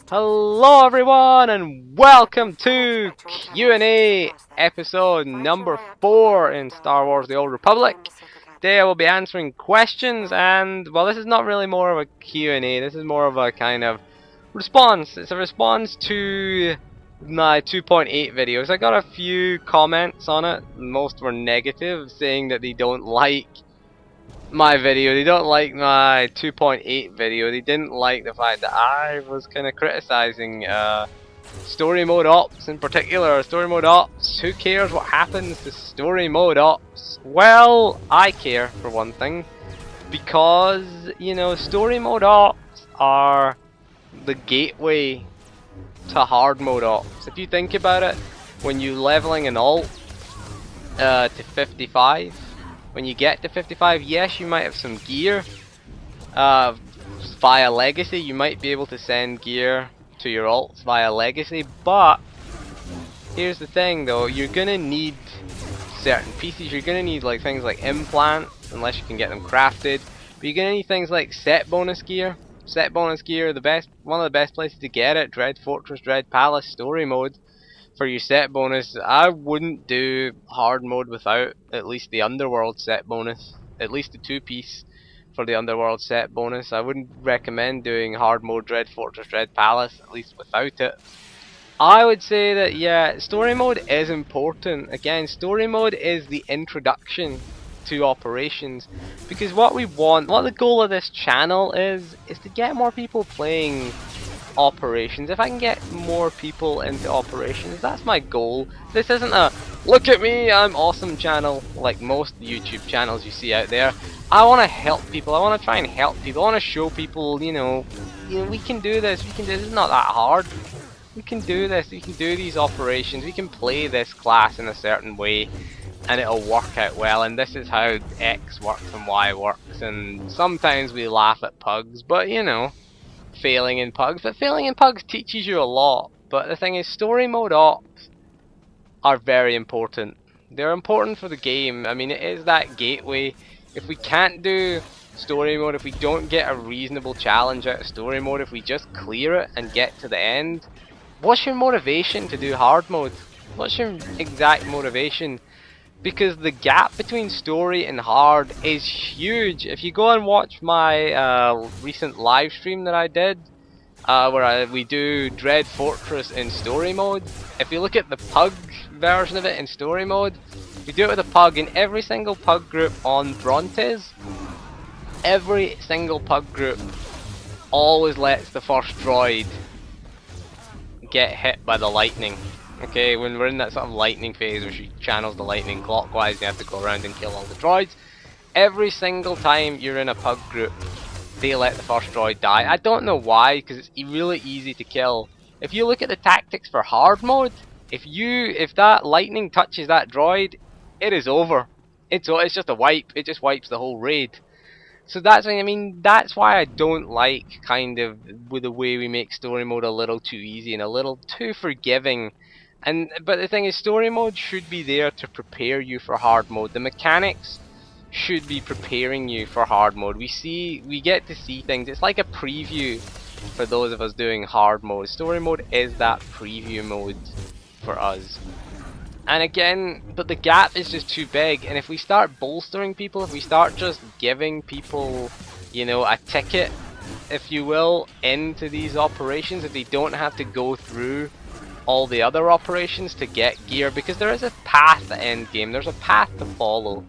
Hello everyone and welcome to Q&A episode number 4 in Star Wars The Old Republic. Today I will be answering questions and, well, this is not really more of a Q&A, this is more of a kind of response. It's a response to my 2.8 videos. I got a few comments on it, most were negative, saying that they don't like my video, they don't like my 2.8 video, they didn't like the fact that I was kind of criticizing story mode ops in particular. Story mode ops, who cares what happens to story mode ops? Well, I care for one thing, because, you know, story mode ops are the gateway to hard mode ops. If you think about it, when you're leveling an alt to 55, when you get to 55, yes, you might have some gear via legacy. You might be able to send gear to your alts via legacy, but here's the thing though, you're gonna need certain pieces. You're gonna need like things like implants, unless you can get them crafted, but you're gonna need things like set bonus gear. Set bonus gear, one of the best places to get it, Dread Fortress, Dread Palace, story mode. For your set bonus, I wouldn't do hard mode without at least the underworld set bonus, at least the 2-piece for the underworld set bonus. I wouldn't recommend doing hard mode Dread Fortress, Dread Palace, at least without it. I would say that, yeah, story mode is important. Again, story mode is the introduction to operations, because what we want, what the goal of this channel is to get more people playing operations. If I can get more people into operations, that's my goal. This isn't a look at me, I'm awesome channel like most YouTube channels you see out there. I want to help people. I want to try and help people. I want to show people, you know, we can do this. We can do this. It's not that hard. We can do this. We can do these operations. We can play this class in a certain way, and it'll work out well. And this is how X works and Y works. And sometimes we laugh at pugs, but you know, failing in pugs. But failing in pugs teaches you a lot. But the thing is, story mode ops are very important. They're important for the game. I mean, it is that gateway. If we can't do story mode, if we don't get a reasonable challenge out of story mode, if we just clear it and get to the end, what's your motivation to do hard mode? What's your exact motivation? Because the gap between story and hard is huge. If you go and watch my recent live stream that I did, where we do Dread Fortress in story mode, if you look at the pug version of it in story mode, we do it with a pug. In every single pug group on Brontes, every single pug group always lets the first droid get hit by the lightning. Okay, when we're in that sort of lightning phase where she channels the lightning clockwise, you have to go around and kill all the droids. Every single time you're in a pug group, they let the first droid die. I don't know why, because it's really easy to kill. If you look at the tactics for hard mode, if that lightning touches that droid, it is over. It's just a wipe. It just wipes the whole raid. So that's, I mean, that's why I don't like kind of with the way we make story mode a little too easy and a little too forgiving. But the thing is, story mode should be there to prepare you for hard mode. The mechanics should be preparing you for hard mode. We get to see things. It's like a preview for those of us doing hard mode. Story mode is that preview mode for us. And again, but the gap is just too big, and if we start bolstering people, if we start just giving people, you know, a ticket, if you will, into these operations, if they don't have to go through all the other operations to get gear, because there is a path to end game, there's a path to follow.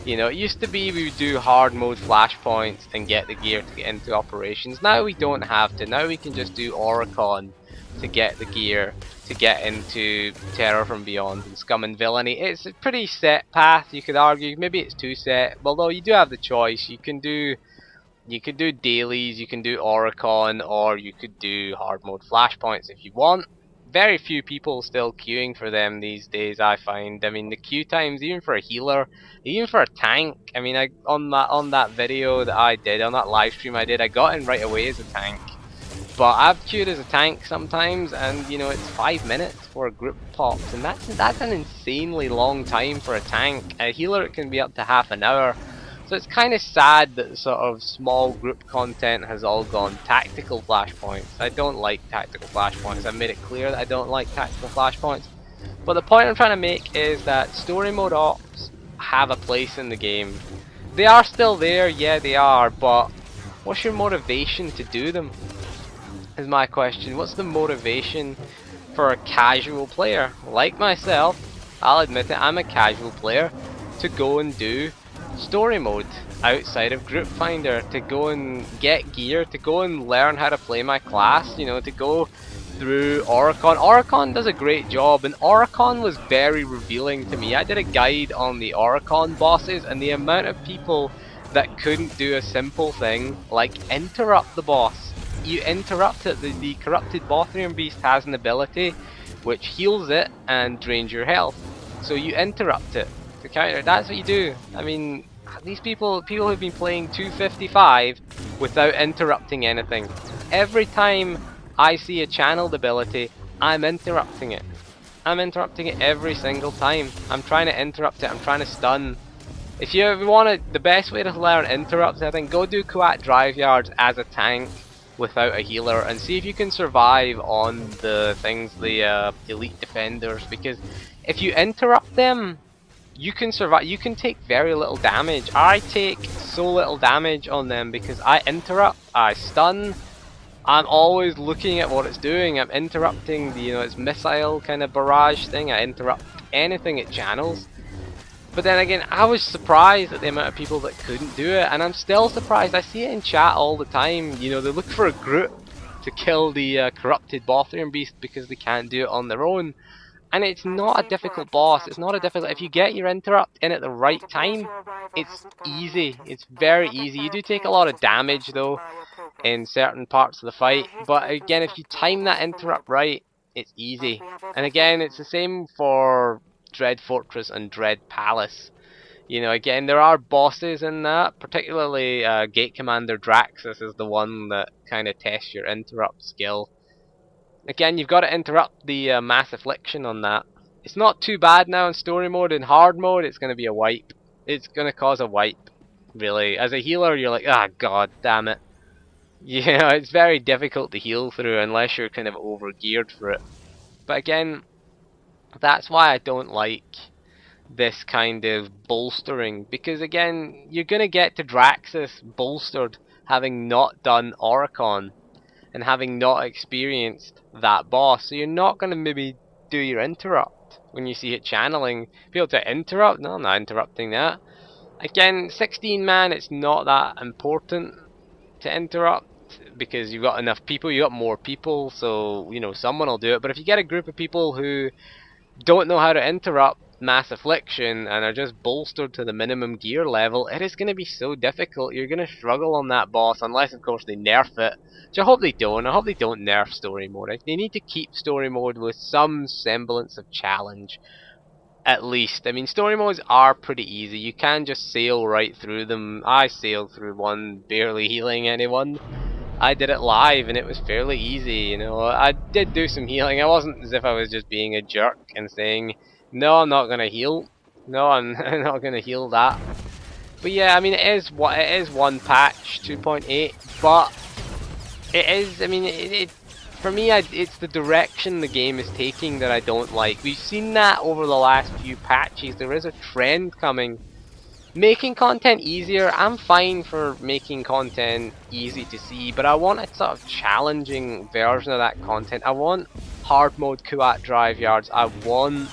You know, it used to be we would do hard mode flashpoints and get the gear to get into operations. Now we don't have to. Now we can just do Oricon to get the gear to get into Terror from Beyond and Scum and Villainy. It's a pretty set path, you could argue. Maybe it's too set, although you do have the choice. You can do dailies, you can do Oricon, or you could do hard mode flashpoints if you want. Very few people still queuing for them these days, I find. I mean, the queue times, even for a healer, even for a tank. I mean, on that video that I did, on that live stream I did, I got in right away as a tank. But I've queued as a tank sometimes, and you know, it's 5 minutes for a group pops, and that's an insanely long time for a tank. A healer, it can be up to half an hour. So So it's kind of sad that sort of small group content has all gone tactical flashpoints. I don't like tactical flashpoints. I've made it clear that I don't like tactical flashpoints. But the point I'm trying to make is that story mode ops have a place in the game. They are still there, yeah they are, but what's your motivation to do them? Is my question. What's the motivation for a casual player like myself? I'll admit it, I'm a casual player, to go and do story mode outside of Group Finder, to go and get gear, to go and learn how to play my class, you know, to go through Oricon. Oricon does a great job, and Oricon was very revealing to me. I did a guide on the Oricon bosses, and the amount of people that couldn't do a simple thing like interrupt the boss. You interrupt it. The corrupted Bothrian Beast has an ability which heals it and drains your health. So you interrupt it to counter. That's what you do. I mean, these people have been playing 255 without interrupting anything. Every time I see a channeled ability, I'm interrupting it. I'm interrupting it every single time. I'm trying to interrupt it. I'm trying to stun. If you want to, the best way to learn interrupts, I think, go do Kuat Drive Yards as a tank without a healer and see if you can survive on the things, the elite defenders, because if you interrupt them, you can survive. You can take very little damage. I take so little damage on them because I interrupt, I stun. I'm always looking at what it's doing. I'm interrupting the, you know, its missile kind of barrage thing. I interrupt anything it channels. But then again, I was surprised at the amount of people that couldn't do it, and I'm still surprised. I see it in chat all the time. You know, they look for a group to kill the corrupted Bothrian Beast because they can't do it on their own. And it's not a difficult boss. It's not a difficult. If you get your interrupt in at the right time, it's easy. It's very easy. You do take a lot of damage though in certain parts of the fight, but again, if you time that interrupt right, it's easy. And again, it's the same for Dread Fortress and Dread Palace. You know, again, there are bosses in that, particularly Gate Commander Draxus is the one that kind of tests your interrupt skill. Again, you've got to interrupt the Mass Affliction on that. It's not too bad now in story mode. In hard mode, it's going to be a wipe. It's going to cause a wipe, really. As a healer, you're like, ah, god damn it. You know, it's very difficult to heal through unless you're kind of over-geared for it. But again, that's why I don't like this kind of bolstering, because again, you're going to get to Draxus bolstered having not done Oricon and having not experienced that boss, so you're not going to maybe do your interrupt when you see it channeling. Be able to interrupt? No, I'm not interrupting that. Again, 16 man, it's not that important to interrupt because you've got enough people, you've got more people, so you know someone will do it. But if you get a group of people who don't know how to interrupt Mass Affliction and are just bolstered to the minimum gear level, it is going to be so difficult. You're going to struggle on that boss, unless of course they nerf it, which I hope they don't. I hope they don't nerf story mode. They need to keep story mode with some semblance of challenge, at least. I mean, story modes are pretty easy. You can just sail right through them. I sailed through one, barely healing anyone. I did it live and it was fairly easy, you know. I did do some healing. I wasn't as if I was just being a jerk and saying, no, I'm not gonna heal. No, I'm not gonna heal that. But yeah, I mean, it is one patch, 2.8, but it is. I mean, for me, it's the direction the game is taking that I don't like. We've seen that over the last few patches. There is a trend coming. Making content easier, I'm fine for making content easy to see, but I want a sort of challenging version of that content. I want hard mode Kuat Drive Yards. I want,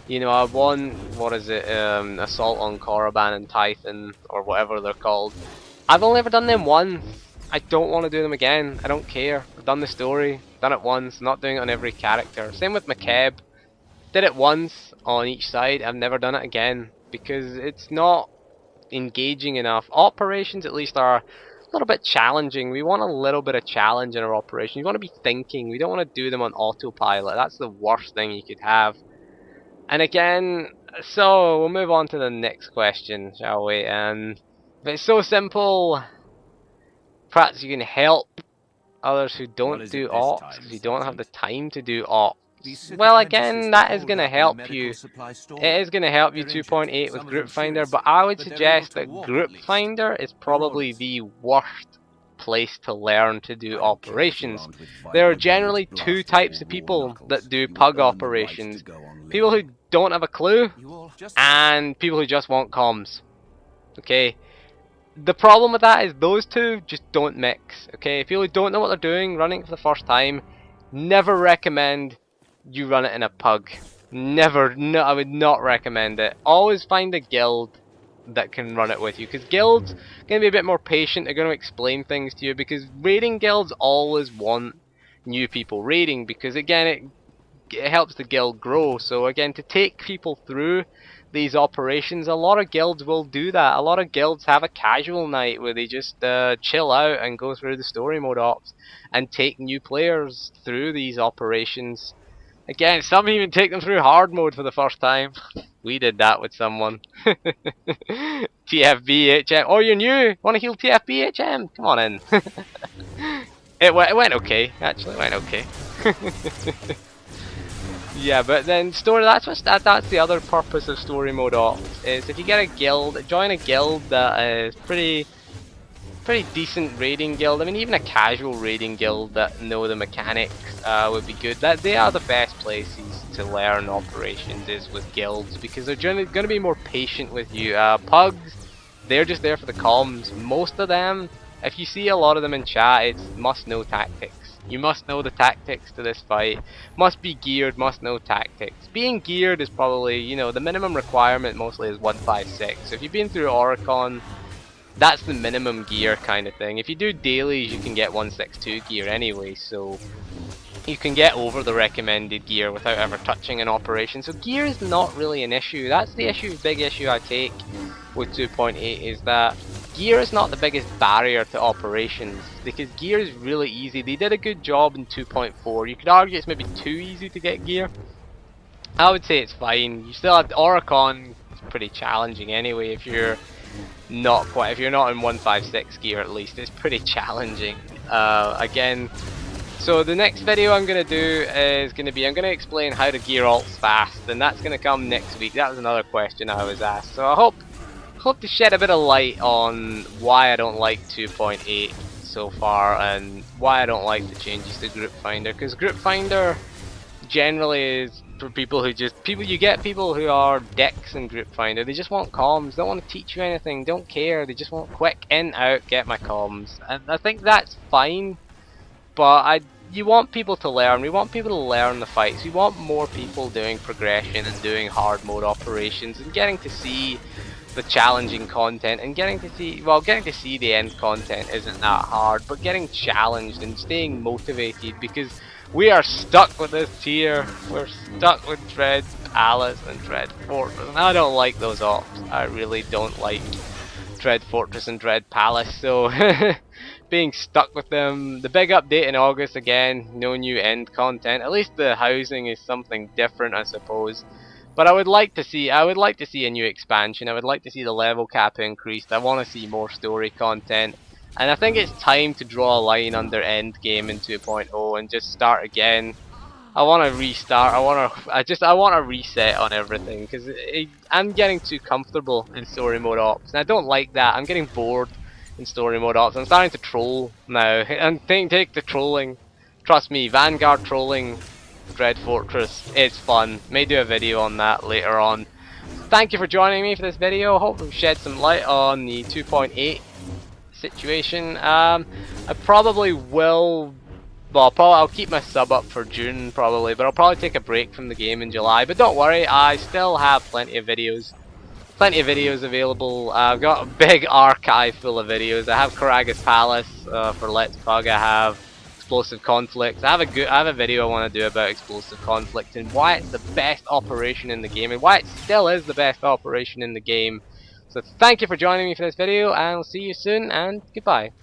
you know, what is it, Assault on Korriban and Tython, or whatever they're called. I've only ever done them once. I don't want to do them again. I don't care. I've done the story, done it once, not doing it on every character. Same with McKeb. Did it once on each side, I've never done it again, because it's not engaging enough. Operations at least are a little bit challenging. We want a little bit of challenge in our operation. You want to be thinking. We don't want to do them on autopilot. That's the worst thing you could have. And again, so we'll move on to the next question, shall we? And if it's so simple, perhaps you can help others who don't do ops, because you don't have the time to do ops. well, again, that is going to help you. It is going to help you 2.8 with Group Finder, but I would suggest that Group Finder is probably the worst place to learn to do operations. There are generally two types of people that do pug operations. People who don't have a clue, and people who just want comms. Okay? The problem with that is those two just don't mix. Okay? People who don't know what they're doing, running it for the first time, never recommend you run it in a pug. Never, no, I would not recommend it. Always find a guild that can run it with you, because guilds are going to be a bit more patient. They're going to explain things to you, because raiding guilds always want new people raiding, because again it helps the guild grow. So again, to take people through these operations, a lot of guilds will do that. A lot of guilds have a casual night where they just chill out and go through the story mode ops and take new players through these operations. Again, some even take them through hard mode for the first time. We did that with someone. TFB HM. Oh, you're new? Want to heal TFB HM? Come on in. It went okay. Actually, it went okay. Yeah, but then story. That's the other purpose of story mode ops. Is if you get a guild, join a guild that is pretty decent raiding guild. I mean, even a casual raiding guild that know the mechanics would be good. That they are the best places to learn operations, is with guilds, because they're generally going to be more patient with you. Pugs, they're just there for the comms. Most of them, if you see a lot of them in chat, it's must know tactics. You must know the tactics to this fight. Must be geared, must know tactics. Being geared is probably, you know, the minimum requirement mostly is 156. So if you've been through Oricon, that's the minimum gear kind of thing. If you do dailies, you can get 162 gear anyway, so you can get over the recommended gear without ever touching an operation. So gear is not really an issue. That's the big issue I take with 2.8, is that gear is not the biggest barrier to operations, because gear is really easy. They did a good job in 2.4. You could argue it's maybe too easy to get gear. I would say it's fine. You still have Oricon. It's pretty challenging anyway. If you're not in 156 gear, at least it's pretty challenging. Again, so the next video I'm going to do is I'm going to explain how to gear alts fast, and that's going to come next week. That was another question I was asked, so I hope to shed a bit of light on why I don't like 2.8 so far, and why I don't like the changes to Group Finder, because Group Finder generally is for people who you get people who are dicks in Group Finder. They just want comms, don't want to teach you anything, don't care, they just want quick in, out, get my comms. And I think that's fine, but you want people to learn. We want people to learn the fights. We want more people doing progression and doing hard mode operations and getting to see the challenging content, and getting to see the end content isn't that hard, but getting challenged and staying motivated, because we are stuck with this tier. We're stuck with Dread Palace and Dread Fortress, and I don't like those ops. I really don't like Dread Fortress and Dread Palace, so being stuck with them. The big update in August, again, no new end content. At least the housing is something different, I suppose. But I would like to see a new expansion. I would like to see the level cap increased. I want to see more story content. And I think it's time to draw a line under end game in 2.0 and just start again. I want to restart. I want to reset on everything, because I'm getting too comfortable in story mode ops, and I don't like that. I'm getting bored in story mode ops. I'm starting to troll now, and take the trolling. Trust me, Vanguard trolling Dread Fortress, it's fun. May do a video on that later on. Thank you for joining me for this video. Hope we've shed some light on the 2.8 situation. I probably will. Well, I'll keep my sub up for June probably, but I'll probably take a break from the game in July. But don't worry, I still have plenty of videos available. I've got a big archive full of videos. I have Karagas Palace for Let's Pug. I have Explosive Conflict. I have a video I want to do about Explosive Conflict and why it's the best operation in the game, and why it still is the best operation in the game. So thank you for joining me for this video, and I'll see you soon, and goodbye.